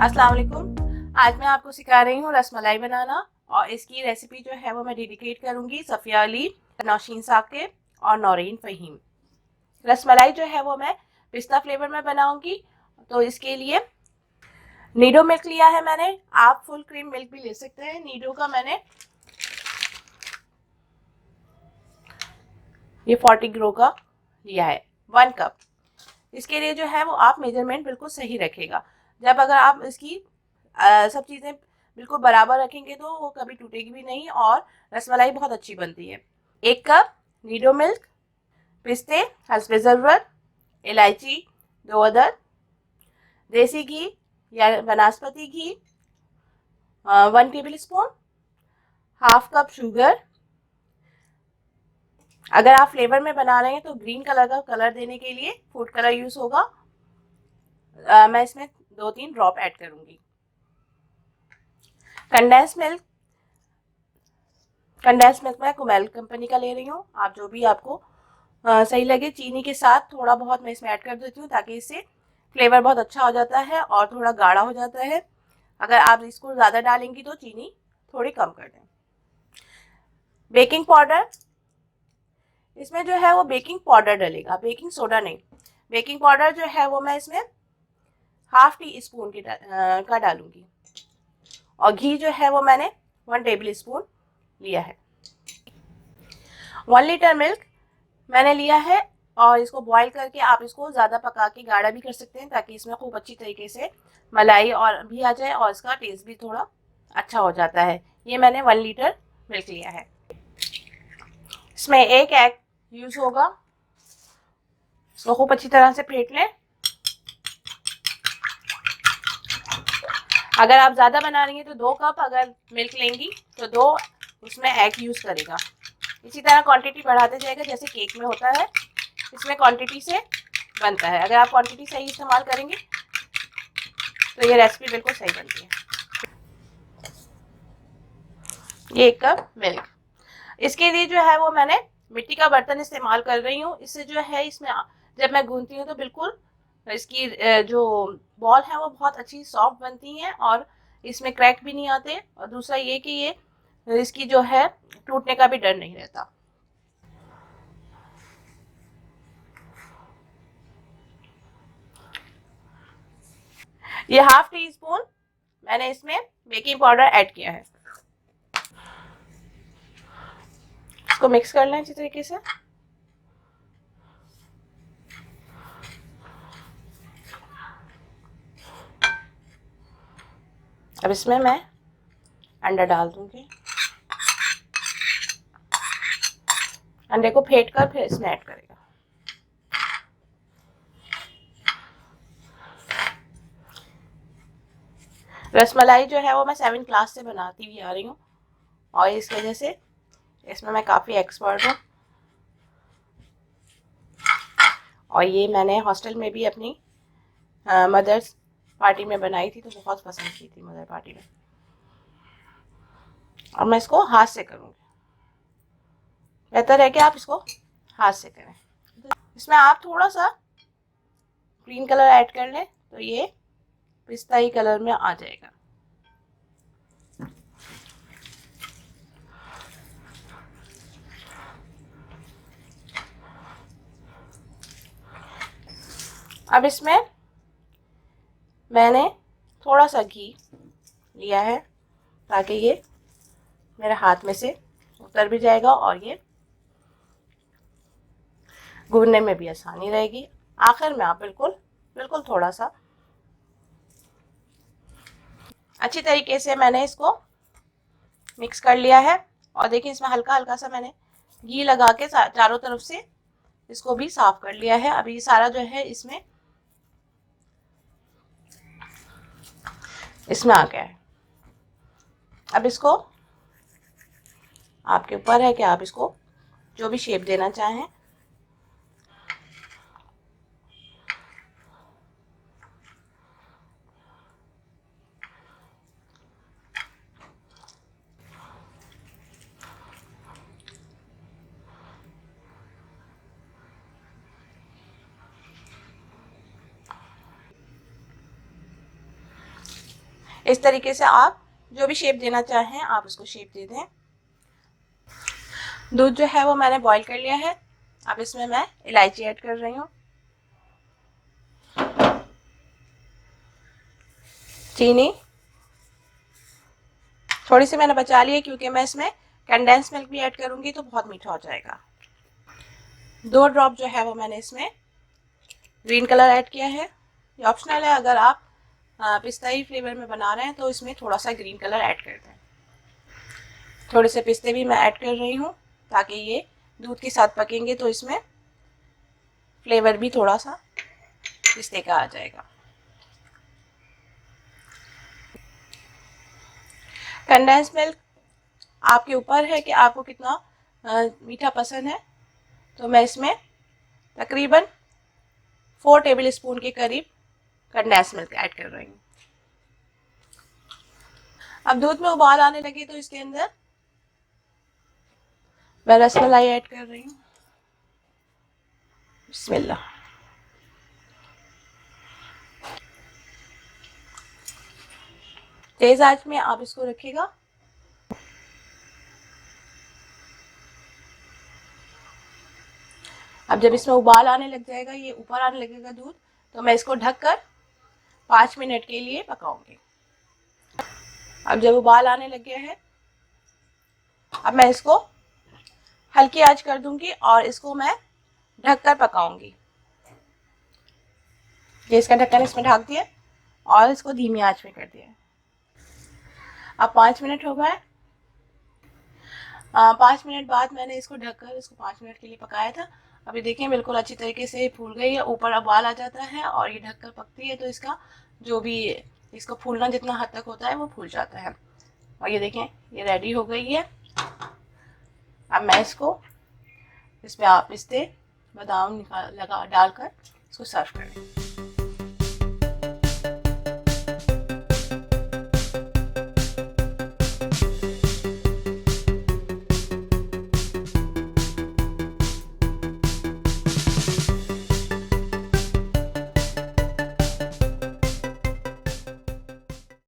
अस्सलाम वालेकुम। आज मैं आपको सिखा रही हूँ रसमलाई बनाना और इसकी रेसिपी जो है वो मैं डेडिकेट करूँगी सफ़िया अली, नौशीन साकिब और नौरीन फ़हीम। रसमलाई जो है वो मैं पिस्ता फ्लेवर में बनाऊँगी। तो इसके लिए नीडो मिल्क लिया है मैंने, आप फुल क्रीम मिल्क भी ले सकते हैं। नीडो का मैंने ये 40 ग्रो का लिया है, 1 कप। इसके लिए जो है वो आप मेजरमेंट बिल्कुल सही रखेगा। जब अगर आप इसकी सब चीज़ें बिल्कुल बराबर रखेंगे तो वो कभी टूटेगी भी नहीं और रसमलाई बहुत अच्छी बनती है। 1 कप नीडो मिल्क, पिस्ते हस्बे ज़रूरत, इलायची 2 अदद, देसी घी या वनस्पति घी 1 table spoon, half cup sugar. अगर आप फ्लेवर में बना रहे हैं तो ग्रीन कलर का कलर देने के लिए फूड कलर यूज़ होगा। मैं इसमें 2-3 ड्रॉप ऐड करूँगी। कंडेंस मिल्क मैं कुमेल कंपनी का ले रही हूँ, आप जो भी आपको सही लगे। चीनी के साथ थोड़ा बहुत मैं इसमें ऐड कर देती हूँ ताकि इससे फ्लेवर बहुत अच्छा हो जाता है और थोड़ा गाढ़ा हो जाता है। अगर आप इसको ज़्यादा डालेंगी तो चीनी थोड़ी कम कर दें। बेकिंग पाउडर, इसमें जो है वो बेकिंग पाउडर डलेगा, बेकिंग सोडा नहीं। बेकिंग पाउडर जो है वो मैं इसमें हाफ टी स्पून का डालूंगी। और घी जो है वो मैंने 1 टेबल स्पून लिया है। 1 लीटर मिल्क मैंने लिया है और इसको बॉईल करके आप इसको ज़्यादा पका के गाढ़ा भी कर सकते हैं ताकि इसमें खूब अच्छी तरीके से मलाई और भी आ जाए और इसका टेस्ट भी थोड़ा अच्छा हो जाता है। ये मैंने 1 लीटर मिल्क लिया है। इसमें 1 एग यूज़ होगा, इसको खूब अच्छी तरह से फेंट लें। अगर आप ज़्यादा बना रही हैं तो 2 कप अगर मिल्क लेंगी तो 2 उसमें एग यूज़ करेगा। इसी तरह क्वांटिटी बढ़ाते जाएगा जैसे केक में होता है, इसमें क्वांटिटी से बनता है। अगर आप क्वांटिटी सही इस्तेमाल करेंगे तो ये रेसिपी बिल्कुल सही बनती है। ये 1 कप मिल्क। इसके लिए जो है वो मैंने मिट्टी का बर्तन इस्तेमाल कर रही हूँ। इससे जो है इसमें जब मैं गूंथती हूँ तो बिल्कुल इसकी जो बॉल है वो बहुत अच्छी सॉफ्ट बनती हैं और इसमें क्रैक भी नहीं आते। और दूसरा ये कि ये इसकी जो है टूटने का भी डर नहीं रहता। ये हाफ टी स्पून मैंने इसमें बेकिंग पाउडर ऐड किया है। इसको मिक्स कर लें अच्छी तरीके से। अब इसमें मैं अंडा डाल दूंगी। अंडे को फेंट कर फिर इसमें ऐड करेगा। रसमलाई जो है वो मैं 7 क्लास से बनाती हुई आ रही हूँ और इस वजह से इसमें मैं काफ़ी एक्सपर्ट हूँ। और ये मैंने हॉस्टल में भी अपनी मदर्स पार्टी में बनाई थी तो बहुत पसंद की थी मदर पार्टी में। और मैं इसको हाथ से करूँगी, बेहतर है कि आप इसको हाथ से करें। इसमें आप थोड़ा सा ग्रीन कलर ऐड कर लें तो ये पिस्ताई कलर में आ जाएगा। अब इसमें मैंने थोड़ा सा घी लिया है ताकि ये मेरे हाथ में से उतर भी जाएगा और ये गूंदने में भी आसानी रहेगी। आखिर में आप बिल्कुल बिल्कुल थोड़ा सा अच्छी तरीके से मैंने इसको मिक्स कर लिया है। और देखिए इसमें हल्का हल्का सा मैंने घी लगा के चारों तरफ से इसको भी साफ कर लिया है। अब ये सारा जो है इसमें आ गया है। अब इसको आपके ऊपर है कि आप इसको जो भी शेप देना चाहें। इस तरीके से आप जो भी शेप देना चाहें आप उसको शेप दे दें। दूध जो है वो मैंने बॉईल कर लिया है। अब इसमें मैं इलायची ऐड कर रही हूँ, चीनी थोड़ी सी मैंने बचा ली है क्योंकि मैं इसमें कंडेंस मिल्क भी ऐड करूँगी तो बहुत मीठा हो जाएगा। 2 ड्रॉप जो है वो मैंने इसमें ग्रीन कलर ऐड किया है। ये ऑप्शनल है, अगर आप पिस्ताई फ्लेवर में बना रहे हैं तो इसमें थोड़ा सा ग्रीन कलर ऐड कर दें। थोड़े से पिस्ते भी मैं ऐड कर रही हूँ ताकि ये दूध के साथ पकेंगे तो इसमें फ्लेवर भी थोड़ा सा पिस्ते का आ जाएगा। कंडेंस मिल्क आपके ऊपर है कि आपको कितना मीठा पसंद है, तो मैं इसमें तकरीबन 4 टेबल स्पून के करीब कंडेंस मिल्क ऐड कर रही हूँ। अब दूध में उबाल आने लगे तो इसके अंदर मैं रसमलाई ऐड कर रही हूँ। बिस्मिल्लाह। तेज आंच में आप इसको रखिएगा। अब जब इसमें उबाल आने लग जाएगा, ये ऊपर आने लगेगा दूध, तो मैं इसको ढककर 5 मिनट के लिए पकाऊंगी। अब जब उबाल आने लग गया है, अब मैं इसको हल्की आंच कर दूंगी और इसको मैं ढककर पकाऊंगी। ये इसका ढक्कन इसमें ढक दिया और इसको धीमी आंच में कर दिया। अब 5 मिनट हो गए। 5 मिनट बाद मैंने इसको ढककर इसको 5 मिनट के लिए पकाया था। अभी देखिए बिल्कुल अच्छी तरीके से फूल गई है, ऊपर उबाल आ जाता है और ये ढककर पकती है तो इसका जो भी इसको फूलना जितना हद तक होता है वो फूल जाता है। और ये देखें ये रेडी हो गई है। अब मैं इसको इसमें आप पिस्ते बादाम डालकर इसको सर्व करें।